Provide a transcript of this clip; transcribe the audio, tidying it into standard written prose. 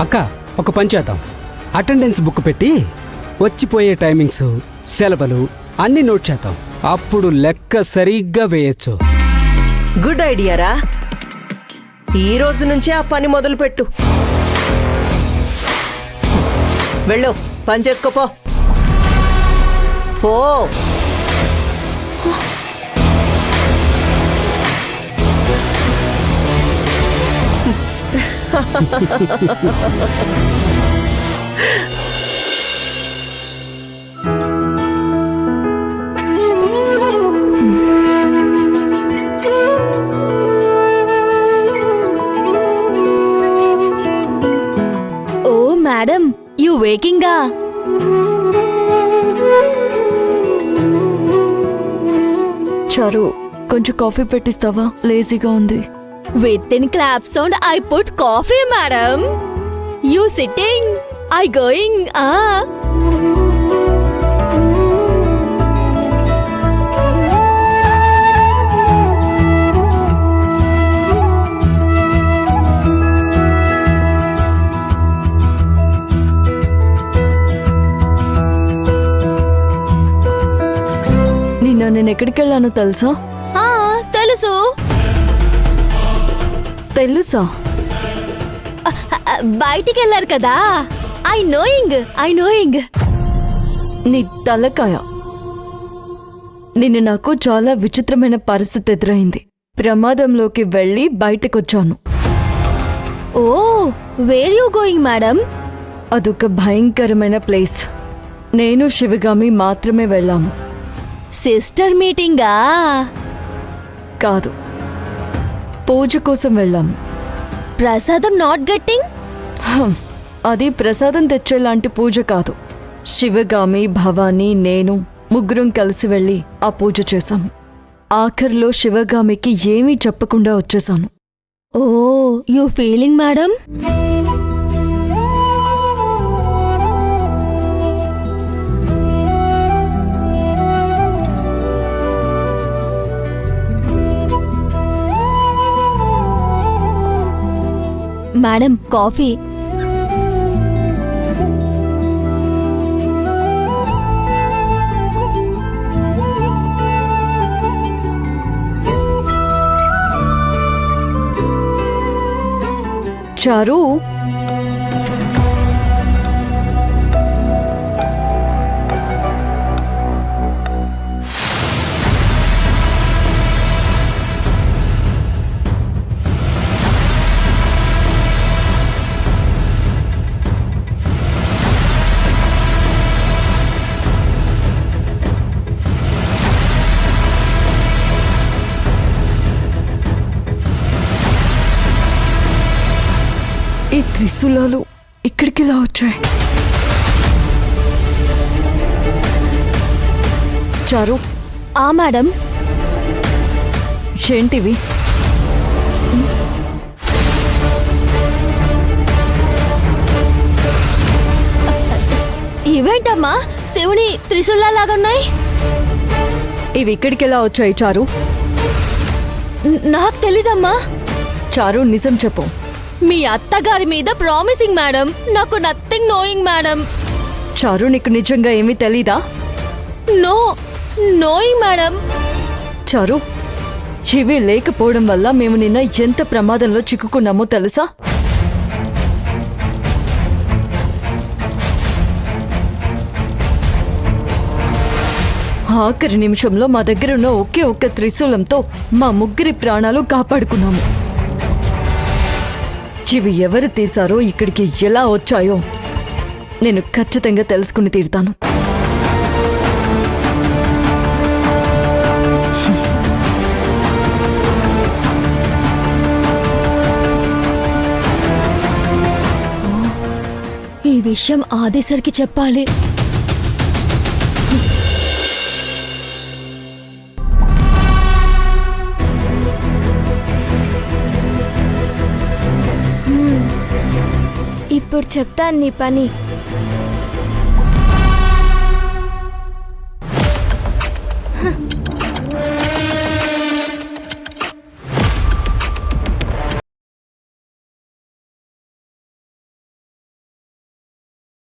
అక్క ఒక పని చేద్దాం, అటెండెన్స్ బుక్ పెట్టి వచ్చిపోయే టైమింగ్స్, సెలవులు అన్నీ నోట్ చేద్దాం. అప్పుడు లెక్క సరిగ్గా వేయచ్చు. గుడ్ ఐడియారా. ఈ రోజు నుంచే ఆ పని మొదలుపెట్టు. వెళ్ళు, పని చేసుకోపో. పో. ఓ మేడం, యు వేకింగా? చారు, కొంచెం కాఫీ పెట్టిస్తావా? లేజీగా ఉంది. With in clap sound I put coffee madam. You sitting, I going. నిన్న నేను ఎక్కడికి వెళ్ళానో తెలుసా? తెలుసు. తెలుసా? బయటికి వెళ్ళారు కదా. I knowing. నీ తలకాయ. నిన్న నాకు చాలా విచిత్రమైన పరిస్థితి ఎదురైంది. ప్రమాదంలోకి వెళ్ళి బయటకొచ్చాను. ఓ, వేర్ యు గోయింగ్ మేడం? అదొక భయంకరమైన ప్లేస్. నేను శివగామి మాత్రమే వెళ్ళాము. సిస్టర్ మీటింగా? కాదు, పూజ కోసం వెళ్ళాము. ప్రసాదం నాట్ గెట్టింగ్? అది ప్రసాదం తెచ్చేలాంటి పూజ కాదు. శివగామి, భవానీ, నేను ముగ్గురం కలిసి వెళ్ళి ఆ పూజ చేశాము. ఆఖరిలో శివగామికి ఏమీ చెప్పకుండా వచ్చేశాను. Oh, you feeling madam? Madam, coffee. చారు, ఈ త్రిశూలాలు ఇక్కడికి ఇలా వచ్చాయి. చారు. మేడం. ఏంటివి? ఇవేంటమ్మా శివుని త్రిశూలా లాగున్నాయి? ఇవి ఇక్కడికి ఎలా వచ్చాయి చారు? నాకు తెలీదమ్మా. చారు, నిజం చెప్పు. మీ అత్తగారి మీద ప్రామిసింగ్ మేడం. నాకు నథింగ్ నోయింగ్ మేడం. చారు, నీకు నిజంగా ఏమీ తెలీదా? Knowing madam. చారు, ఇవి లేకపోవడం వల్ల మేము నిన్న ఎంత ప్రమాదంలో చిక్కుకున్నామో తెలుసా? ఆఖరి నిమిషంలో మా దగ్గర ఉన్న ఒకే ఒక్క త్రిశూలంతో మా ముగ్గురి ప్రాణాలు కాపాడుకున్నాము. ఇవి ఎవరు తీశారో, ఇక్కడికి ఎలా వచ్చాయో నేను ఖచ్చితంగా తెలుసుకుని తీరుతాను. ఈ విషయం ఆదేశర్కి చెప్పాలి. ఇప్పుడు చెప్తాను నీ పని.